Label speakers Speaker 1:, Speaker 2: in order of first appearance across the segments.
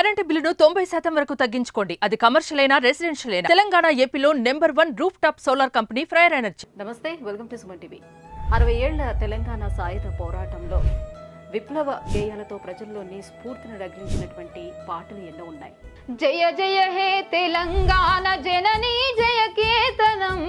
Speaker 1: Current బిల్లును 90% వరకు తగ్గించుకోండి. అది కమర్షియల్ అయినా రెసిడెన్షియల్ అయినా. తెలంగాణ ఏపీలో #1 roof top solar company ఫ్రైర్ energy.
Speaker 2: నమస్తే, వెల్కమ్ టు సుమన్ టీవీ. 60 ఏళ్ల తెలంగాణ సాయుధ పోరాటంలో విప్లవ గేయాలతో ప్రజల్లోని స్ఫూర్తిని రగిలించినటువంటి పాటలు ఎన్నో ఉన్నాయి.
Speaker 3: జయ జయ హే తెలంగాణ జననీ జయ కేతనం,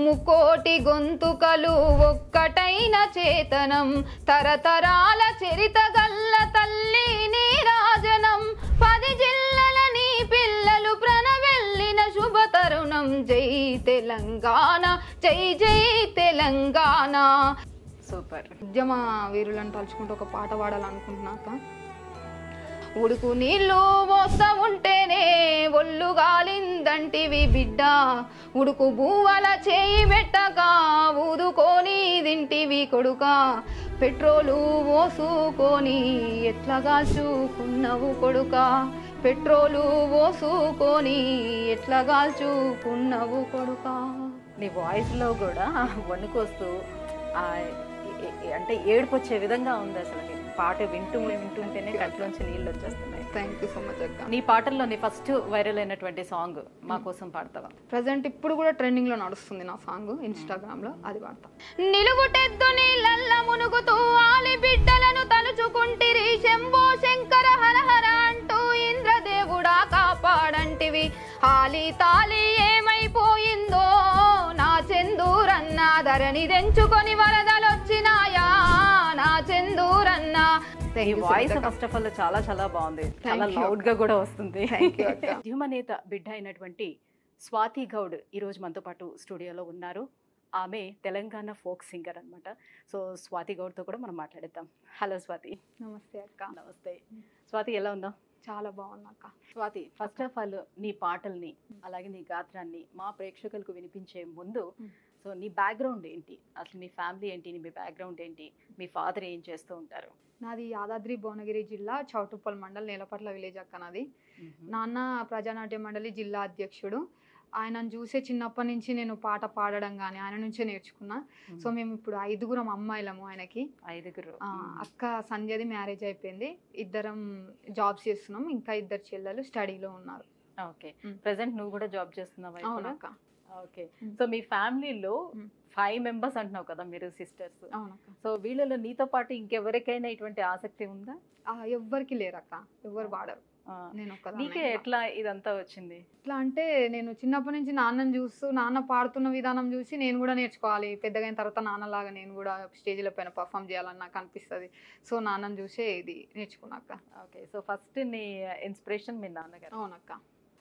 Speaker 3: ముకోటి గొంతుకలు ఒక్కటైన చేతనం, తరతరాల చరిత గల్ల తల్లి నీరాజనం, 10 జిల్లల నీ పిల్లలు ప్రణవెల్లిన శుభ తరుణం. జై తెలంగాణ, జై జై తెలంగాణ.
Speaker 2: సూపర్.
Speaker 3: ఉద్యమ వీరులను తలుచుకుంటూ ఒక పాట పాడాలనుకుంటున్నాక, ఉడుకు నీళ్ళు పోస్తా ఉంటేనే ఒళ్ళు గాలిందంటివి బిడ్డ, ఉడుకు బూవల చేయి పెట్టక ఊదుకొని తింటివి కొడుక, పెట్రోలు పోసుకొని ఎట్లా కాల్చుకున్నవు కొడుక, పెట్రోలు పోసుకొని ఎట్లా కాల్చుకున్నవు కొడుక.
Speaker 2: నీ వాయిస్లో కూడా వణుకొస్తూ అంటే ఏడుపు వచ్చే విధంగా ఉంది. అసలు పాట వింటుంటేనే కంట్లోంచి నీళ్ళు వచ్చేస్తున్నాయి.
Speaker 3: థ్యాంక్ యూ సో మచ్ అక్క.
Speaker 2: నీ పాటల్లో నీ ఫస్ట్ వైరల్ అయినటువంటి సాంగ్ మా కోసం పాడతావా?
Speaker 3: ప్రజెంట్ ఇప్పుడు కూడా ట్రెండింగ్ లో నడుస్తుంది నా సాంగ్, ఇన్స్టాగ్రామ్ లో, అది పాడతా. నిలుగుటెద్దు నీళ్ళల్ల మునుగుతూ ఆలి బిడ్డలను తలుచుకుంటిరి, శంభో శంకర హరహర అంటూ ఇంద్రదేవుడా కాపాడంటివి, ఆలి తాలి ఏమైపోయిందో నా చందూరన్న, ధరణి తెంచుకొని వరదలొచ్చినాయా నా చందూరన్న.
Speaker 2: ఈ వాయిస్ ఫస్ట్ ఆఫ్ ఆల్ చాలా చాలా బాగుంది, చాలా లౌడ్ గా కూడా వస్తుంది. ఉద్యమనేత బిడ్డ అయినటువంటి స్వాతి గౌడ్ ఈ రోజు మనతో పాటు స్టూడియోలో ఉన్నారు. ఆమె తెలంగాణ ఫోక్ సింగర్ అన్నమాట. సో స్వాతి గౌడ్తో కూడా మనం మాట్లాడేద్దాం. హలో స్వాతి.
Speaker 3: నమస్తే అక్క.
Speaker 2: నమస్తే స్వాతి, ఎలా ఉన్నావు?
Speaker 3: చాలా బాగున్నా అక్క.
Speaker 2: స్వాతి, ఫస్ట్ ఆఫ్ ఆల్ నీ పాటల్ని అలాగే నీ గాత్రాన్ని మా ప్రేక్షకులకు వినిపించే ముందు, సో నీ బ్యాక్గ్రౌండ్ ఏంటి, అసలు మీ ఫ్యామిలీ ఏంటి, మీ బ్యాక్గ్రౌండ్ ఏంటి, మీ ఫాదర్ ఏం చేస్తూ ఉంటారు?
Speaker 3: నాది యాదాద్రి భువనగిరి జిల్లా చౌటుప్పల్ మండల్, నేలపట్ల విలేజ్ అక్క నాది. నాన్న ప్రజానాట్య మండలి జిల్లా అధ్యక్షుడు. ఆయనను చూసే చిన్నప్పటి నుంచి నేను పాట పాడడం కానీ ఆయన నుంచే నేర్చుకున్నా. సో మేము ఇప్పుడు 5 అమ్మాయిలము ఆయనకి.
Speaker 2: 5.
Speaker 3: అక్క సంధ్యది మ్యారేజ్ అయిపోయింది, 2 జాబ్స్ చేస్తున్నాం, ఇంకా 2 చెల్లెలు స్టడీలో ఉన్నారు.
Speaker 2: ఓకే, ప్రెసెంట్ నువ్వు కూడా జాబ్ చేస్తున్నావా?
Speaker 3: అవునక్క.
Speaker 2: ఓకే, సో మీ ఫ్యామిలీలో 5 మెంబర్స్ అంటున్నావు కదా మీరు, సిస్టర్స్.
Speaker 3: అవునక్క.
Speaker 2: సో వీళ్ళలో నీతో పాటు ఇంకెవరికైనా ఇటువంటి ఆసక్తి ఉందా?
Speaker 3: ఎవ్వరికి లేరక్క, ఎవ్వరు పాడరు. నేను
Speaker 2: నీకే ఎట్లా ఇదంతా వచ్చింది?
Speaker 3: ఎట్లా అంటే నేను చిన్నప్పటి నుంచి నాన్నని చూస్తూ, నాన్న పాడుతున్న విధానం చూసి నేను కూడా నేర్చుకోవాలి, పెద్దగా అయిన తర్వాత నాన్నలాగా నేను కూడా స్టేజ్ల పైన పర్ఫామ్ చేయాలని నాకు అనిపిస్తుంది. సో నాన్నని చూసే ఇది నేర్చుకున్నాక.
Speaker 2: ఓకే, సో ఫస్ట్ నీ ఇన్స్పిరేషన్ మీ నాన్నగారు?
Speaker 3: అవునక్క.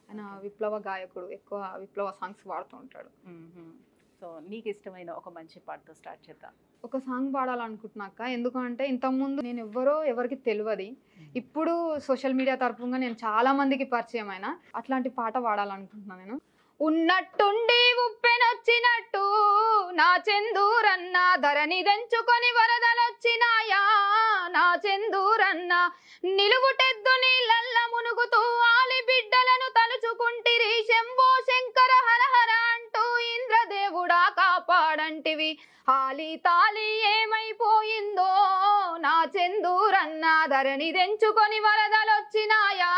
Speaker 3: ఆయన విప్లవ గాయకుడు, ఎక్కువ విప్లవ సాంగ్స్ పాడుతూ ఉంటాడు.
Speaker 2: సో నీకు ఇష్టమైన ఒక మంచి పాటతో స్టార్ట్ చేద్దాం.
Speaker 3: ఒక సాంగ్ పాడాలనుకుంటున్నాక, ఎందుకంటే ఇంతకుముందు నేను ఎవరికి తెలియదు, ఇప్పుడు సోషల్ మీడియా తరపుగా నేను చాలా మందికి పరిచయం అయినా, అట్లాంటి పాట పాడాలనుకుంటున్నాను నేను. ఉన్నట్టుండి ఉప్పెనొచ్చినట్టు నా చందూరన్న, ధరణి తెంచుకొని వరదలొచ్చినాయా నా చందూరన్న, నిలుగుటెద్దు నీళ్ళల్ల మునుగుతూ ఆలి బిడ్డలను తలుచుకుంటిరి, శంభో శంకర హరహర అంటూ ఇంద్రదేవుడా కాపాడంటివి, ఆలి తాలి ఏమైపోయిందో నా చందూరన్న, ధరణి తెంచుకొని వరదలొచ్చినాయా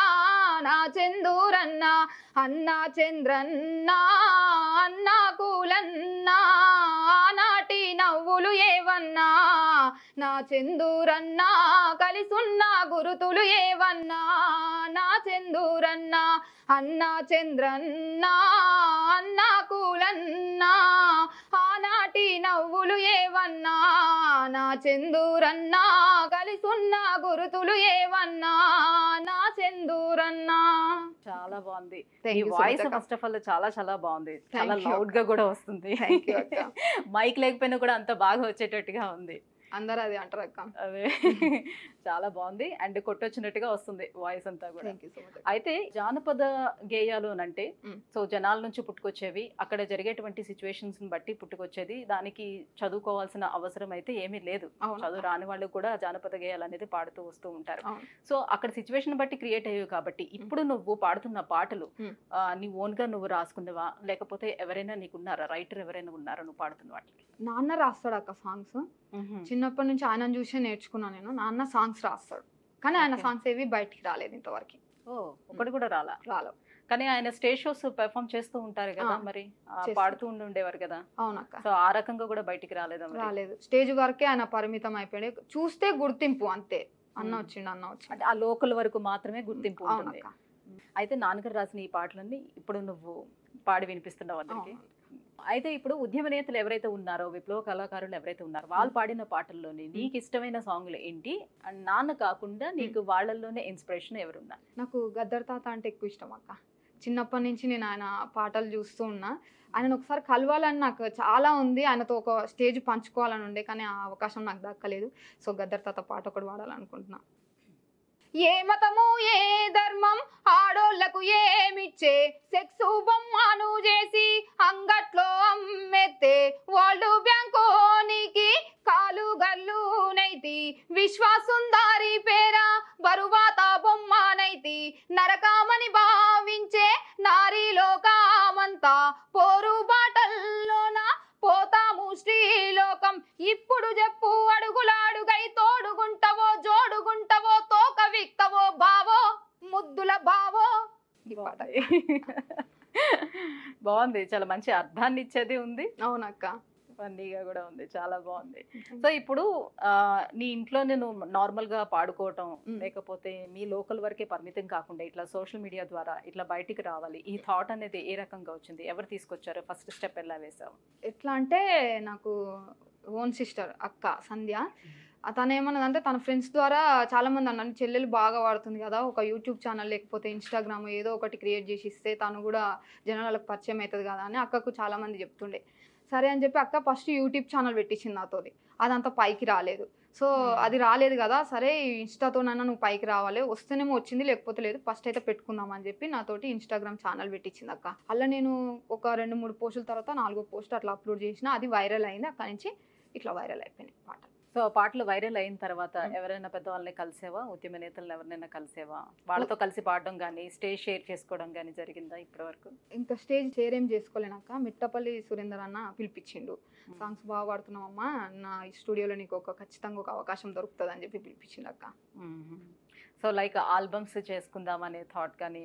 Speaker 3: నా చందూరన్న, అన్నా చంద్రన్న అన్నా కూలన్నా ఆనాటి నవ్వులు ఏవన్నా, నా చందూరన్న కలిసున్న గురుతులు ఏవన్నా, నా చందూరన్న అన్నా చంద్రన్న అన్నా కూలన్నా ఆనాటి నవ్వులు ఏవన్నా, నా చందూరన్న కలిసున్న గురుతులు ఏవన్నా, నా చందూరన్న.
Speaker 2: చాలా బాగుంది. ఈ వాయిస్ ఫస్ట్ ఆఫ్ ఆల్ చాలా చాలా బాగుంది, చాలా లౌడ్ గా కూడా వస్తుంది. మైక్ లేకపోయినా కూడా అంత బాగా వచ్చేటట్టుగా ఉంది.
Speaker 3: అందరూ అది అంటారు అక్క.
Speaker 2: అదే చాలా బాగుంది అండ్ కొట్టొచ్చినట్టుగా వస్తుంది వాయిస్ అంతా కూడా. అయితే జానపద గేయాలు అంటే సో జనాల నుంచి పుట్టుకొచ్చేవి, అక్కడ జరిగేటువంటి సిచ్యువేషన్స్ బట్టి పుట్టుకొచ్చేది, దానికి చదువుకోవాల్సిన అవసరం అయితే ఏమీ లేదు. చదువు రాని వాళ్ళు కూడా జానపద గేయాలు అనేది పాడుతూ వస్తూ ఉంటారు. సో అక్కడ సిచ్యువేషన్ బట్టి క్రియేట్ అయ్యేవి కాబట్టి ఇప్పుడు నువ్వు పాడుతున్న పాటలు నీ ఓన్ గా నువ్వు రాసుకున్నవా, లేకపోతే ఎవరైనా నీకున్నారా, రైటర్ ఎవరైనా ఉన్నారా నువ్వు పాడుతున్న వాటికి?
Speaker 3: నాన్న రాస్తాడు అక్క సాంగ్స్. చిన్నప్పటి నుంచి ఆయన చూసే నేర్చుకున్నా నేను. నాన్న సాంగ్స్ రాస్తాడు, కానీ ఆయన సాంగ్స్ ఏవి బయటికి రాలేదు ఇంతవరకు.
Speaker 2: ఒకటి కూడా
Speaker 3: రాలో.
Speaker 2: కానీ ఆయన స్టేజ్ షోస్ పెర్ఫామ్ చేస్తూ ఉంటారు కదా, మరి పాడుతూ ఉండేవారు కదా.
Speaker 3: అవునక్క.
Speaker 2: సో ఆ రకంగా కూడా బయటికి
Speaker 3: రాలేదు, స్టేజ్ వరకే ఆయన పరిమితం అయిపోయాడు. చూస్తే గుర్తింపు అంతే, అన్న వచ్చిండు
Speaker 2: అంటే ఆ లోకల్ వరకు మాత్రమే గుర్తింపు ఉంటుంది. అయితే నాన్నగారు రాసిన ఈ పాటలన్నీ ఇప్పుడు నువ్వు పాడి వినిపిస్తున్నావు అందరికి. అయితే ఇప్పుడు ఉద్యమ నేతలు ఎవరైతే ఉన్నారో, విప్లవ కళాకారులు ఎవరైతే ఉన్నారో, వాళ్ళు పాడిన పాటల్లోని నీకు ఇష్టమైన సాంగ్లు ఏంటి? అండ్ నాన్న కాకుండా నీకు వాళ్ళల్లోనే ఇన్స్పిరేషన్ ఎవరున్నారు?
Speaker 3: నాకు గద్దర్ తాత అంటే ఎక్కువ ఇష్టం అక్క. చిన్నప్పటి నుంచి నేను ఆయన పాటలు చూస్తూ ఉన్నా. ఆయనను ఒకసారి కలవాలని నాకు చాలా ఉంది, ఆయనతో ఒక స్టేజ్ పంచుకోవాలని ఉండే, కానీ ఆ అవకాశం నాకు దక్కలేదు. సో గద్దర్ తాత పాట ఒకటి పాడాలనుకుంటున్నా. ఏ మతము ఏ ధర్మం ఆడోళ్లకు ఏమిచ్చే, సెక్సు బొమ్మను చేసి అంగట్లో అమ్మెత్తే, వరల్డ్ బ్యాంకోనికి కాలు గల్లు నైతి, విశ్వాసుందారి పేర బరువాత బొమ్మనైతి, నరకామని భావించే నారీ లోకమంతా పోరు బాటల్లోన పోతాము శ్రీలోకం. ఇప్పుడు చెప్పు అడుగులాడుగై తోడుగుంటవో జోడుగుంటవో తోక విక్తవో బావో ముద్దుల బావో.
Speaker 2: బాగుంది, చాలా మంచి అర్థాన్ని ఇచ్చేది ఉంది.
Speaker 3: అవునక్క,
Speaker 2: ఫన్నీగా కూడా ఉంది, చాలా బాగుంది. సో ఇప్పుడు నీ ఇంట్లో నేను నార్మల్ గా పాడుకోవటం, లేకపోతే మీ లోకల్ వరకే పరిమితం కాకుండా ఇట్లా సోషల్ మీడియా ద్వారా ఇట్లా బయటికి రావాలి, ఈ థాట్ అనేది ఏ రకంగా వచ్చింది? ఎవరు తీసుకొచ్చారు? ఫస్ట్ స్టెప్ ఎలా వేసావు?
Speaker 3: ఎట్లా అంటే నాకు ఓన్ సిస్టర్ అక్క సంధ్య, తను ఏమన్నదంటే తన ఫ్రెండ్స్ ద్వారా చాలా మంది అన్నారు చెల్లెలు బాగా వాడుతుంది కదా, ఒక యూట్యూబ్ ఛానల్ లేకపోతే ఇన్స్టాగ్రామ్ ఏదో ఒకటి క్రియేట్ చేసి ఇస్తే తను కూడా జనాలకు పరిచయం అవుతుంది కదా అని అక్కకు చాలా మంది చెప్తుండే. సరే అని చెప్పి అక్క ఫస్ట్ యూట్యూబ్ ఛానల్ పెట్టించింది నాతోటి. అదంతా పైకి రాలేదు. సో అది రాలేదు కదా, సరే ఇన్స్టాతోనైనా నువ్వు పైకి రావాలి, వస్తేనేమో వచ్చింది లేకపోతే లేదు, ఫస్ట్ అయితే పెట్టుకుందాం అని చెప్పి నాతోటి ఇన్స్టాగ్రామ్ ఛానల్ పెట్టించింది అక్క. అలా నేను ఒక 2-3 పోస్టుల తర్వాత 4వ పోస్ట్ అట్లా అప్లోడ్ చేసిన, అది వైరల్ అయింది. అక్కడి నుంచి ఇట్లా వైరల్ అయిపోయినాయి పాట.
Speaker 2: సో పాటలు వైరల్ అయిన తర్వాత ఎవరైనా పెద్దవాళ్ళని కలిసేవా, ఉద్యమ నేతలను ఎవరినైనా కలిసేవా, వాళ్ళతో కలిసి పాడడం కానీ స్టేజ్ షేర్ చేసుకోవడం కానీ జరిగిందా ఇప్పటి వరకు?
Speaker 3: ఇంకా స్టేజ్ షేర్ ఏం చేసుకోలేనాక మిట్టపల్లి సురేందర్ అన్న పిలిపించిండు. సాంగ్స్ బాగా పాడుతున్నావమ్మా, నా స్టూడియోలో నీకు ఖచ్చితంగా ఒక అవకాశం దొరుకుతుంది అని చెప్పి పిలిపించిండు అక్క.
Speaker 2: సో లైక్ ఆల్బమ్స్ చేసుకుందాం అనే థాట్ కానీ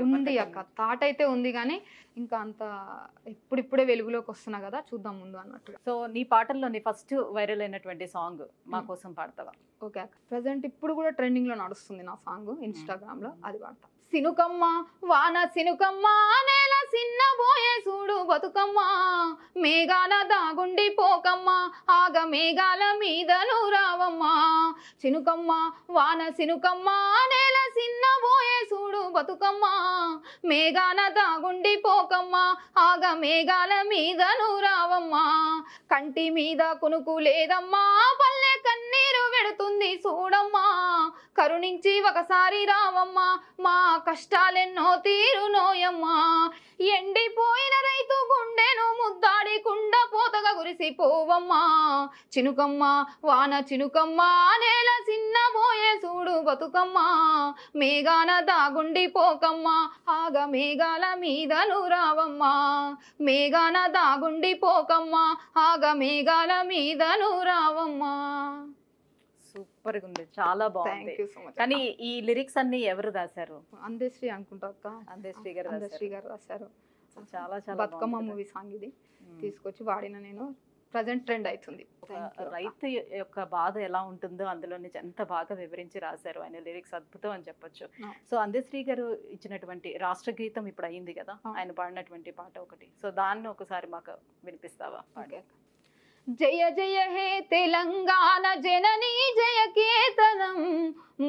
Speaker 3: ఉంది అక్క, థాట్ అయితే ఉంది, కానీ ఇంకా అంత ఇప్పుడిప్పుడే వెలుగులోకి వస్తున్నా కదా, చూద్దాం ముందు అన్నట్టుగా.
Speaker 2: సో నీ పాటల్లోని ఫస్ట్ వైరల్ అయినటువంటి సాంగ్ మా కోసం పాడతావా?
Speaker 3: ఓకే అక్క, ప్రజెంట్ ఇప్పుడు కూడా ట్రెండింగ్ లో నడుస్తుంది నా సాంగ్ ఇన్స్టాగ్రామ్ లో, అది పాడతా. సినుకమ్మ వాన సినుకమ్మ నేల సిన్నబోయే చూడు బతుకమ్మ, మేఘాల దాగుండి పోకమ్మ ఆగ మేఘాల మీదను రావమ్మ. సినుకమ్మ వాన సినుకమ్మ నేల సిన్నబోయే చూడు బతుకమ్మ, మేఘాల దాగుండి పోకమ్మ ఆగ మేఘాల మీదను రావమ్మ. కంటి మీద కునుకు లేదమ్మా, పల్లె కన్నీరు వెడుతుంది చూడమ్మా, కరుణించి ఒకసారి రావమ్మా, మా కష్టాలెన్నో తీరునోయమ్మా. ఎండిపోయిన రైతు గుండెను ముద్దాడి కుండ పోతగా కురిసిపోవమ్మా. చినుకమ్మ వాన చినుకమ్మ నేల చిన్నబోయే చూడు బతుకమ్మ, మేఘాన దాగుండి పోకమ్మ ఆగ మేఘాల మీదను రావమ్మా. మేఘాన దాగుండి పోకమ్మ ఆగ మేఘాల మీదను రావమ్మా.
Speaker 2: సూపర్ గా ఉంది, చాలా బాగుంది. కానీ ఈ లిరిక్స్ అన్ని ఎవరు రాశారు?
Speaker 3: అందశ్రీ అనుకుంటా అక్క,
Speaker 2: అందశ్రీ గారు
Speaker 3: రాశారు.
Speaker 2: చాలా చాలా
Speaker 3: బతుకమ్మ మూవీ సాంగ్ ఇది తీసుకొచ్చి వాడిన నేను, ప్రజెంట్ ట్రెండ్ అవుతుంది.
Speaker 2: రైతు యొక్క బాధ ఎలా ఉంటుందో అందులో నుంచి ఎంత బాగా వివరించి రాశారు ఆయన, లిరిక్స్ అద్భుతం అని చెప్పొచ్చు. సో అందశ్రీ గారు ఇచ్చినటువంటి రాష్ట్ర గీతం ఇప్పుడు అయింది కదా, ఆయన పాడినటువంటి పాట ఒకటి, సో దాన్ని ఒకసారి మాకు వినిపిస్తావా?
Speaker 3: జయ జయ హే తెలంగాణ జననీ జయ కేతనం,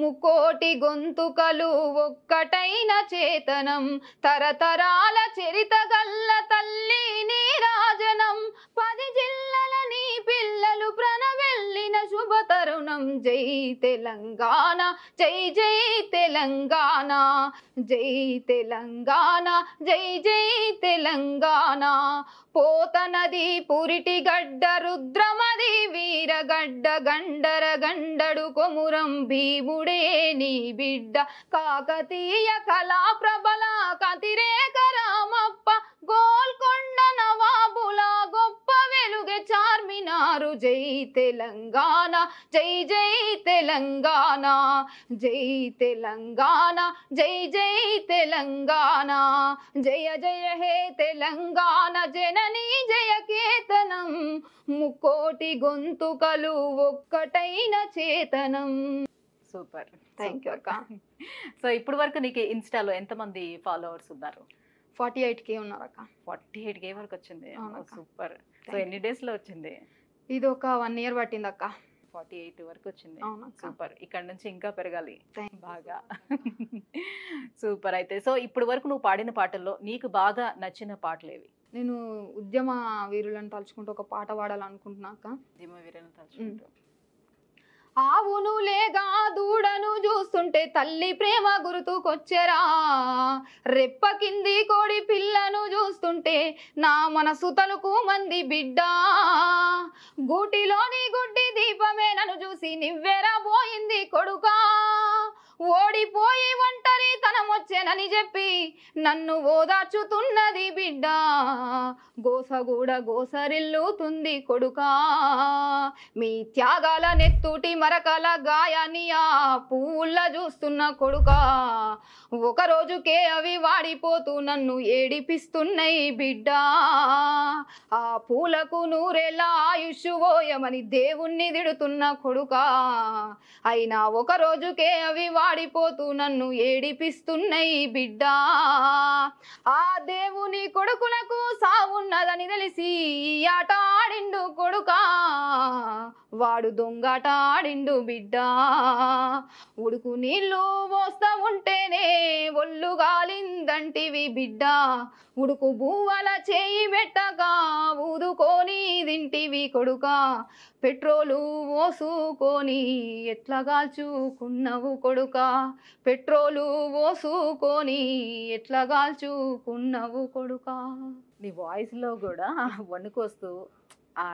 Speaker 3: ముకోటి గొంతుకలు ఒక్కటైన చేతనం, తరతరాల చరిత గల్ల తల్లి నీరాజనం, 10 జిల్లల నీ పిల్లలు ప్రణవెల్లిన శుభ తరుణం. జై తెలంగాణ జై జై తెలంగాణ, జై తెలంగాణ జై జై తెలంగాణ. పోతనది పురిటి గడ్డ రుద్రమది వీరగడ్డ, గండర గండడు కొమురం భీముడే నీ బిడ్డ, కాకతీయ కళా ప్రబల కతిరేక రామప్ప, గోల్కొండ నవాబుల గొప్ప వెలుగె చార్మినారు. జై తెలంగాణ జై జై తెలంగాణ జై తెలంగాణ జై జై తెలంగాణ జయ జయ హే తెలంగాణ జననీ జయ కేతనం ముక్కోటి గొంతుకలు ఒక్కటైన చేతనం.
Speaker 2: సూపర్,
Speaker 3: థ్యాంక్ యూ అక్క.
Speaker 2: సో ఇప్పుడు వరకు నీకు ఇన్స్టాలో ఎంతమంది ఫాలోవర్స్ ఉన్నారు?
Speaker 3: 48K ఉన్నారు అక్క.
Speaker 2: 48K వరకు వచ్చింది.
Speaker 3: అవునక్క.
Speaker 2: సూపర్. సో ఎన్ని డేస్ లో వచ్చింది?
Speaker 3: ఇది ఒక 1 year పట్టింది అక్క.
Speaker 2: 48 వరకు వచ్చింది.
Speaker 3: అవునక్క.
Speaker 2: సూపర్. ఇక్కడ నుంచి ఇంకా పెరగాలి
Speaker 3: Thank you.
Speaker 2: బాగా. సూపర్. అయితే సో ఇప్పుడు వరకు నువ్వు పాడిన పాటల్లో నీకు బాగా నచ్చిన పాటలు ఏవి?
Speaker 3: నేను ఉద్యమ వీరులను తలుచుకుంటూ ఒక పాట పాడాలనుకుంటున్నా అక్క.
Speaker 2: దిమ వీరను తలుచుకుంటూ.
Speaker 3: ఆవును లేగా దూడను చూస్తుంటే తల్లి ప్రేమ గుర్తుకొచ్చెరా, రెప్ప కింది కోడి పిల్లను చూస్తుంటే నా మనసు తలుకు మంది బిడ్డ, గూటిలోని గుడ్డి దీపమే నన్ను చూసి నివ్వెరా పోయింది కొడుకా, ఓడిపోయి ఒంటరి తనమొచ్చెనని చెప్పి నన్ను ఓదార్చుతున్నది బిడ్డ, గోసగూడ గోసరిల్లుతుంది కొడుకా, మీ త్యాగాల నెత్తుటి మరకల గాయాన్ని ఆ పూల చూస్తున్న కొడుకా, ఒక రోజుకే అవి వాడిపోతూ నన్ను ఏడిపిస్తున్నాయి బిడ్డ, ఆ పూలకు నూరేళ్ళ ఆయుష్ పోయమని దేవుణ్ణి తిడుతున్న కొడుకా, అయినా ఒక రోజుకే అవి వాడిపోతూ నన్ను ఏడిపిస్తున్నాయి బిడ్డ, ఆ దేవుని కొడుకులకు సావున్నదని తెలిసి ఆట ఆడిండు కొడుకా, వాడు దొంగాట ఆడిండు బిడ్డ, ఉడుకు నీళ్ళు పోస్తా ఉంటేనే ఒళ్ళు గాలిందంటివి బిడ్డ, ఉడుకు బువ్వల చేయి పెట్టగా ఊదుకొని తింటివి కొడుకా, పెట్రోలు పోసుకొని ఎట్లా కాల్చుకున్నవు కొడుకా, పెట్రోలు పోసుకొని ఎట్లా కాల్చుకున్నవు కొడుకా.
Speaker 2: నీ వాయిస్ లో కూడా వణుకొస్తూ ఆ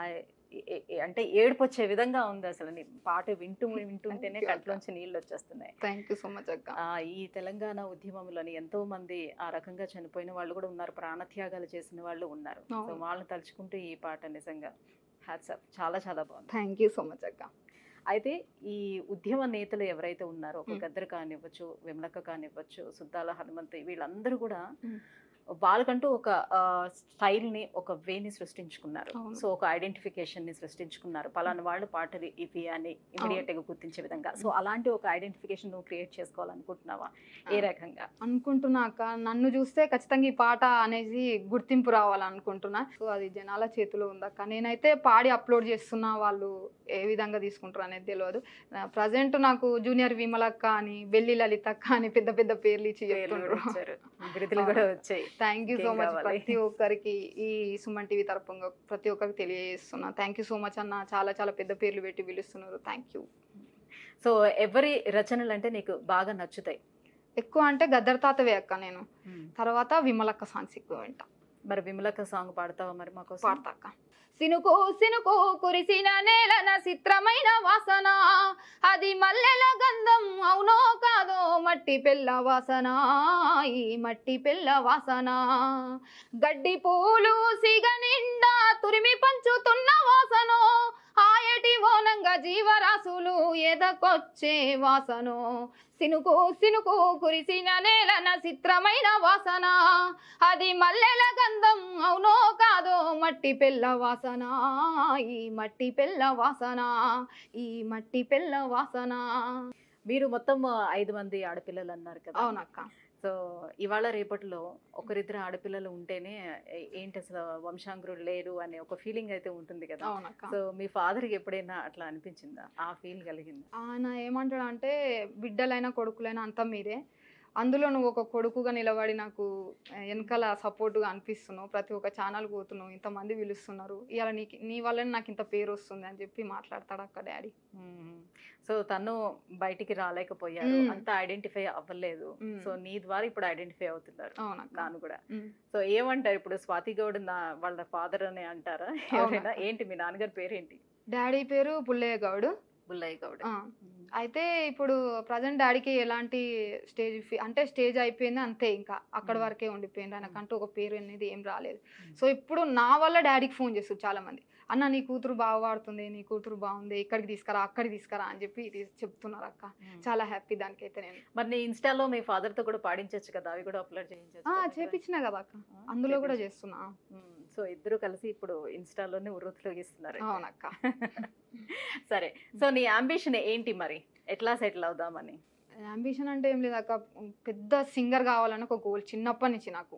Speaker 2: అంటే ఏడుపు వచ్చే విధంగా ఉంది అసలు. నీ పాట వింటుంటేనే కంట్లోంచి నీళ్ళు వచ్చేస్తున్నాయి.
Speaker 3: థ్యాంక్ యూ సో మచ్ అక్క.
Speaker 2: ఈ తెలంగాణ ఉద్యమంలోని ఎంతో మంది ఆ రకంగా చనిపోయిన వాళ్ళు కూడా ఉన్నారు, ప్రాణత్యాగాలు చేసిన వాళ్ళు ఉన్నారు. సో వాళ్ళని తలుచుకుంటూ ఈ పాట నిజంగా హ్యాట్స్ ఆఫ్, చాలా చాలా బాగుంది.
Speaker 3: థ్యాంక్ యూ సో మచ్ అక్క.
Speaker 2: అయితే ఈ ఉద్యమ నేతలు ఎవరైతే ఉన్నారో, ఒక గద్దర్ కానివ్వచ్చు, విమలక్క కానివ్వచ్చు, సుద్దాల హనుమంత్, వీళ్ళందరూ కూడా వాళ్ళకంటూ ఒక స్టైల్ని, ఒక వేని సృష్టించుకున్నారు. సో ఒక ఐడెంటిఫికేషన్ని సృష్టించుకున్నారు. పలానా వాళ్ళు పాటలు ఇవి అని ఇమీడియట్గా గుర్తించే విధంగా. సో అలాంటి ఒక ఐడెంటిఫికేషన్ నువ్వు క్రియేట్ చేసుకోవాలనుకుంటున్నావా? ఏ రకంగా?
Speaker 3: అనుకుంటున్నాక నన్ను చూస్తే ఖచ్చితంగా ఈ పాట అనేది గుర్తింపు రావాలనుకుంటున్నా. సో అది జనాల చేతిలో ఉందక్క. నేనైతే పాడి అప్లోడ్ చేస్తున్నా, వాళ్ళు ఏ విధంగా తీసుకుంటారు అనేది తెలియదు. ప్రజెంట్ నాకు జూనియర్ విమలక్క అని, బెల్లి లలితక్క అని పెద్ద పెద్ద పేర్లు ఇచ్చి చెప్తుంటారు.
Speaker 2: బిరుదులు కూడా వచ్చాయి.
Speaker 3: Thank you so much. ప్రతి ఒక్కరికి ఈ సుమన్ టీవీ తరపున ప్రతి ఒక్కరికి తెలియజేస్తున్నా. థ్యాంక్ యూ సో మచ్ అన్న. చాలా చాలా పెద్ద పేర్లు పెట్టి పిలుస్తున్నారు. Thank you.
Speaker 2: సో ఎవరి రచనలు అంటే నీకు బాగా నచ్చుతాయి?
Speaker 3: ఎక్కువ అంటే గద్దర్ తాతవే అక్క. నేను తర్వాత విమలక్క సాంగ్స్ ఎక్కువ వింటా.
Speaker 2: మరి విమలక్క సాంగ్ పాడతావా మరి మాకు?
Speaker 3: పాడతా అక్క. సినుకు సినుకు కురిసిన నేలన చిత్రమైన వాసన, అది మల్లెల గంధం అవునో కాదో మట్టి పెళ్ళ వాసన, ఈ మట్టి పెళ్ళ వాసన, గడ్డి పూలు సిగ నిండా తురిమి పంచుతున్న వాసనో, ఆయటి ఓనంగా జీవరాశులు ఎదకొచ్చే వాసనో, సినుకు సినుకు కురిసిన నేలన చిత్రమైన వాసన, అది మల్లెల గంధం అవునో కాదో మట్టి పెళ్ళ వాసన, ఈ మట్టి పెళ్ళ వాసన, ఈ మట్టి పెళ్ళ వాసన.
Speaker 2: మీరు మొత్తం 5 మంది ఆడపిల్లలు అన్నారు కదా?
Speaker 3: అవునక్క.
Speaker 2: సో ఇవాళ రేపటిలో ఒకరిద్దరు ఆడపిల్లలు ఉంటేనే ఏంటి అసలు వంశాంకురుడు లేరు అనే ఒక ఫీలింగ్ అయితే ఉంటుంది కదా?
Speaker 3: అవునక్క.
Speaker 2: సో మీ ఫాదర్కి ఎప్పుడైనా అట్లా అనిపించిందా? ఆ ఫీల్ కలిగిందా?
Speaker 3: ఆయన ఏమంటాడు అంటే, బిడ్డలైనా కొడుకులైనా అంతా మీరే, అందులో నువ్వు ఒక కొడుకుగా నిలబడి నాకు వెనకాల సపోర్ట్గా అనిపిస్తున్నావు, ప్రతి ఒక్క ఛానల్ పోతున్నావు, ఇంతమంది పిలుస్తున్నారు, ఇవాళ నీ వల్లనే నాకు ఇంత పేరు వస్తుంది అని చెప్పి మాట్లాడతాడు అక్క డాడీ.
Speaker 2: సో తను బయటికి రాలేకపోయారు, అంతా ఐడెంటిఫై అవ్వలేదు. సో నీ ద్వారా ఇప్పుడు ఐడెంటిఫై అవుతున్నారు. నాను కూడా. సో ఏమంటారు ఇప్పుడు? స్వాతి గౌడ్ వాళ్ళ ఫాదర్ అని అంటారా ఎవరైనా? ఏంటి మీ నాన్నగారి పేరేంటి?
Speaker 3: డాడీ పేరు పుల్లయ్య గౌడ్.
Speaker 2: పుల్లయ్య గౌడ్.
Speaker 3: అయితే ఇప్పుడు ప్రజెంట్ డాడీకి ఎలాంటి అంటే స్టేజ్ అయిపోయింది అంతే, ఇంకా అక్కడ వరకే ఉండిపోయింది. ఆయనకంటూ ఒక పేరు అనేది ఏం రాలేదు. సో ఇప్పుడు నా వల్ల డాడీకి ఫోన్ చేస్తారు చాలా మంది, అన్న నీ కూతురు బాగా పాడుతుంది, నీ కూతురు బాగుంది, ఇక్కడికి తీసుకురా అక్కడికి తీసుకురా అని చెప్పి చెప్తున్నారు అక్క. చాలా హ్యాపీ దానికైతే నేను.
Speaker 2: మరి నీ ఇన్స్టాలో మీ ఫాదర్ తో కూడా పాడించవచ్చు కదా, అవి కూడా అప్లోడ్ చేయించవచ్చు.
Speaker 3: చేపించినా కదా అక్క, అందులో కూడా చేస్తున్నా.
Speaker 2: సో ఇద్దరు కలిసి ఇప్పుడు ఇన్స్టాలోనే ఉర్రూతులోగిస్తున్నారు.
Speaker 3: అవునక్క.
Speaker 2: సరే, సో నీ అంబిషన్ ఏంటి మరి, ఎట్లా సెటిల్ అవుదామని?
Speaker 3: అంబిషన్ అంటే ఏం లేదు అక్క, పెద్ద సింగర్ కావాలని ఒక గోల్ చిన్నప్పటి నుంచి నాకు.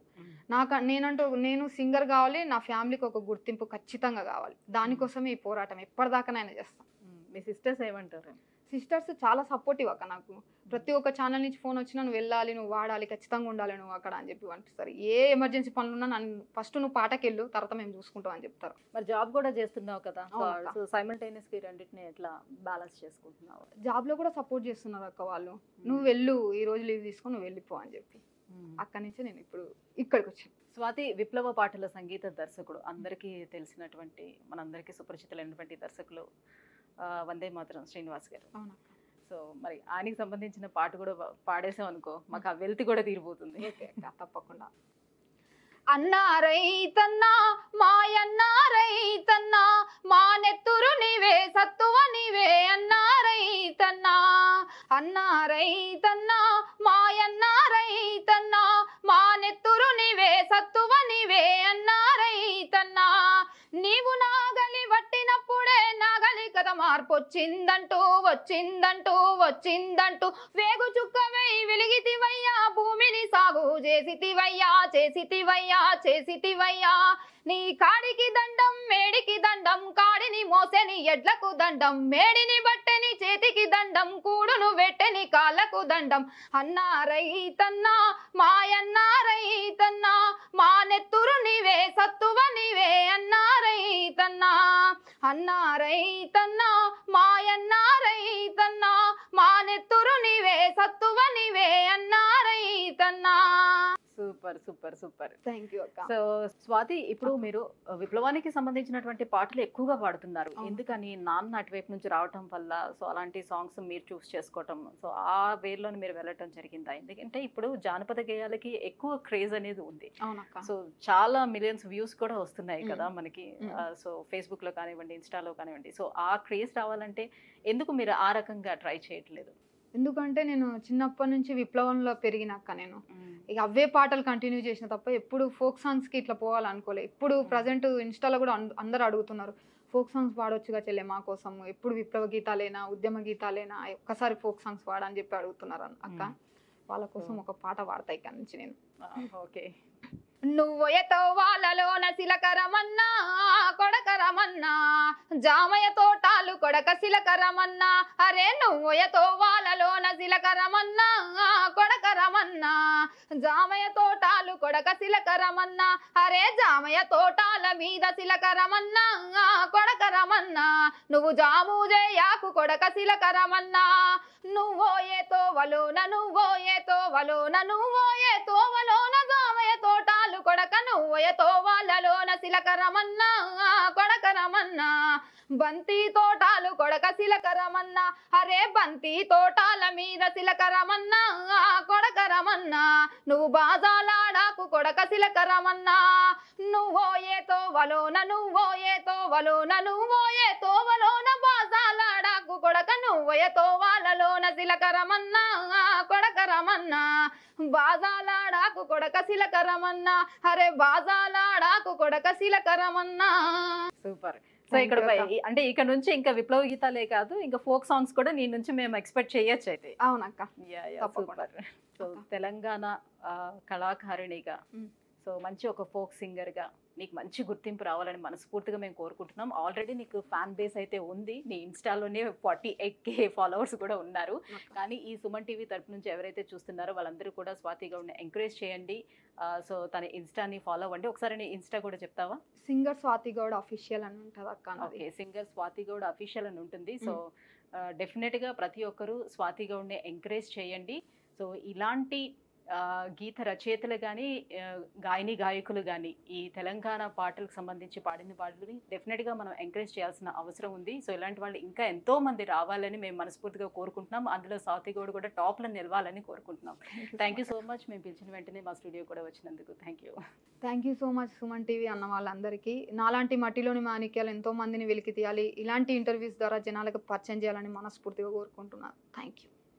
Speaker 3: నేను సింగర్ కావాలి, నా ఫ్యామిలీకి ఒక గుర్తింపు ఖచ్చితంగా కావాలి. దానికోసమే ఈ పోరాటం ఎప్పటిదాకానైనా చేస్తాను.
Speaker 2: మీ సిస్టర్స్ ఏమంటారు?
Speaker 3: సిస్టర్స్ చాలా సపోర్టివ్ అక్క నాకు. ప్రతి ఒక్క ఛానల్ నుంచి ఫోన్ వచ్చినా నువ్వు వెళ్ళాలి, నువ్వు వాడాలి, ఖచ్చితంగా ఉండాలి నువ్వు అక్కడ అని చెప్పి పంపిస్తారు. ఏ ఎమర్జెన్సీ పనులున్నా నన్ను ఫస్ట్ నువ్వు పాటకి వెళ్ళు, తర్వాత మేము చూసుకుంటాం అని చెప్తారు.
Speaker 2: మరి జాబ్ కూడా చేస్తున్నావు కదా, సో సైమల్టేనియస్గా రెండింటిని ఎట్లా బ్యాలెన్స్ చేసుకుంటున్నావు?
Speaker 3: జాబ్లో కూడా సపోర్ట్ చేస్తున్నారు అక్క వాళ్ళు. నువ్వు వెళ్ళు, ఈ రోజు లీవ్ తీసుకొని నువ్వు వెళ్ళిపో అని చెప్పి. అక్కడి నుంచి నేను ఇప్పుడు ఇక్కడికి వచ్చాను.
Speaker 2: స్వాతి విప్లవ పాటల సంగీత దర్శకుడు, అందరికీ తెలిసినటువంటి మనందరికీ సుపరిచితులైనటువంటి దర్శకులు వందే మాతరం శ్రీనివాస్ గారు.
Speaker 3: అవునక్క.
Speaker 2: సో మరి ఆయనకి సంబంధించిన పాట కూడా పాడేసాం అనుకో, మాకు ఆ వెల్తి కూడా తీరిపోతుంది.
Speaker 3: తప్పకుండా. అన్నా రైతన్నా మాయన్నా రైతన్నా, మా నెత్తురు నీవే సత్తువ నీవే అన్నా రైతన్నా. అన్నా రైతన్నా మాయన్నా రైతన్నా, మా నెత్తురు నీవే సత్తువ నీవే అన్నా రైతన్నా. నీవు నాగలి పట్టినప్పుడే నాగలి కథ మార్పు వచ్చిందంటూ వచ్చిందంటూ వచ్చిందంటూ, వేగు చుక్కవై వెలిగితివయ్యా, భూమిని సాగు చేసితివయ్యా చేసితివయ్యా చేసితివయ్యా. నీ కాడికి దండం మేడికి దండం, కాడిని మోసెని ఎడ్లకు దండం, మేడిని బట్టెని చేతికి దండం, కూడును వెట్టెని కాళ్ళకు దండం. అన్నా రైతన్నా మాయన్నా రైతన్నా, మా నెత్తురు నీవే సత్తువ నీవే అన్నా రైతన్నా. అన్నా రైతన్నా మాయన్నా రైతన్నా, మా నెత్తురు నీవే సత్తువ నీవే అన్నా రైతన్నా.
Speaker 2: Super super super,
Speaker 3: thank you అక్క.
Speaker 2: సో స్వాతి, ఇప్పుడు మీరు విప్లవానికి సంబంధించినటువంటి పాటలు ఎక్కువగా పాడుతున్నారు. ఎందుకని? నాన్న అటువైపు నుంచి రావటం వల్ల, సో అలాంటి సాంగ్స్ మీరు చూస్ చేసుకోవటం, సో ఆ వేలో మీరు వెళ్ళటం జరిగిందా? ఎందుకంటే ఇప్పుడు జానపద గేయాలకి ఎక్కువ క్రేజ్ అనేది ఉంది. సో చాలా మిలియన్స్ వ్యూస్ కూడా వస్తున్నాయి కదా మనకి, సో ఫేస్బుక్ లో కానివ్వండి, ఇన్స్టాలో కానివ్వండి. సో ఆ క్రేజ్ రావాలంటే ఎందుకు మీరు ఆ రకంగా ట్రై చేయట్లేదు?
Speaker 3: ఎందుకంటే నేను చిన్నప్పటి నుంచి విప్లవంలో పెరిగినాక నేను ఇక అవే పాటలు కంటిన్యూ చేసిన తప్ప ఎప్పుడు ఫోక్ సాంగ్స్కి ఇట్లా పోవాలనుకోలే. ఇప్పుడు ప్రజెంట్ ఇన్స్టాలో కూడా అందరు అడుగుతున్నారు, ఫోక్ సాంగ్స్ పాడొచ్చుగా చెల్లె మా కోసం, ఎప్పుడు విప్లవ గీతాలేనా ఉద్యమ గీతాలేనా, ఒక్కసారి ఫోక్ సాంగ్స్ పాడని చెప్పి అడుగుతున్నారు అక్క. వాళ్ళ కోసం ఒక పాట పాడతా ఇక్కడ నుంచి నేను.
Speaker 2: ఓకే.
Speaker 3: నువ్వొయతో వాళ్ళలోన సిలకరమన్నా కొడకరమన్నా, జామయ తోటాలు కొడక సిలకరమన్నా. అరే నువ్వొయతో వాళ్ళలోన సిలకరమన్నా కొడకరమన్నా, జామయ తోటాలు కొడక సిలకరమన్నా. అరే జామయ తోటాల మీద సిలకరమన్నా కొడకరమన్నా, నువ్వు జాము జయాకు కొడక సిలకరమన్నా. నువ్వో ఏ తోవలోన నువ్వో ఏ తోవలోన నువ్వో ఏ తోవలోన, జామయ తోటాలు కొడక నువ్వో తోవాలలోన సిలకరమన్నా కొడకరమన్నా. బంతి తోటాలు కొడక సిలకరమన్నా, అరే బంతి తోటాల మీద సిలకరమన్నా కొడకరమన్నా. నువ్వు బాజాలాడాకు కొడక సిలకరమన్నా. నువ్వో ఏ తోవలోన నువ్వో ఏ తోవలోన నువ్వో ఏ తోవలోన, బాజాలాడాకు కొడక నువ్వో ఏ తోవాలలోన సిలకరమన్నా కొడకరమన్నా. బాజాలాడాకు కొడక సిలకరమన్నా, అరే బాజాలాడాకు కొడక సిలకరమన్నా.
Speaker 2: సూపర్. సో ఇక్కడ అంటే ఇక్కడ నుంచి ఇంకా విప్లవ గీతాలే కాదు, ఇంకా ఫోక్ సాంగ్స్ కూడా నీ నుంచి మేము ఎక్స్పెక్ట్ చేయొచ్చు అయితే.
Speaker 3: అవునక్క.
Speaker 2: సూపర్. సో తెలంగాణ కళాకారిణిగా, సో మంచి ఒక ఫోక్ సింగర్గా నీకు మంచి గుర్తింపు రావాలని మనస్ఫూర్తిగా మేము కోరుకుంటున్నాం. ఆల్రెడీ నీకు ఫ్యాన్ బేస్ అయితే ఉంది, నీ ఇన్స్టాలోనే 48K ఫాలోవర్స్ కూడా ఉన్నారు. కానీ ఈ సుమన్ టీవీ తరపు నుంచి ఎవరైతే చూస్తున్నారో వాళ్ళందరూ కూడా స్వాతి గౌడ్ని ఎంకరేజ్ చేయండి. సో తన ఇన్స్టాని ఫాలో అవ్వండి. ఒకసారి నీ ఇన్స్టా కూడా చెప్తావా?
Speaker 3: సింగర్ స్వాతి గౌడ్ అఫీషియల్ అని ఉంటుంది అక్క.
Speaker 2: Okay, singer Swathi Goud official అని ఉంటుంది. సో డెఫినెట్గా ప్రతి ఒక్కరూ స్వాతి గౌడ్ని ఎంకరేజ్ చేయండి. సో ఇలాంటి గీత రచయితలు కానీ గాయని గాయకులు కానీ ఈ తెలంగాణ పాటలకు సంబంధించి పాడిన వాళ్ళని డెఫినెట్గా మనం ఎంకరేజ్ చేయాల్సిన అవసరం ఉంది. సో ఇలాంటి వాళ్ళు ఇంకా ఎంతో మంది రావాలని మేము మనస్ఫూర్తిగా కోరుకుంటున్నాం. అందులో సాత్విగౌడ్ కూడా టాప్లో నిలవాలని కోరుకుంటున్నాం. Thank you so much. మేము పిలిచిన వెంటనే మా స్టూడియో కూడా వచ్చినందుకు
Speaker 3: thank you so much Suman TV అన్న వాళ్ళందరికీ. నాలాంటి మట్టిలోని మాణిక్యాలు ఎంతో మందిని వెలికి తీయాలి, ఇలాంటి ఇంటర్వ్యూస్ ద్వారా జనాలకు పరిచయం చేయాలని మనస్ఫూర్తిగా కోరుకుంటున్నాను. Thank you.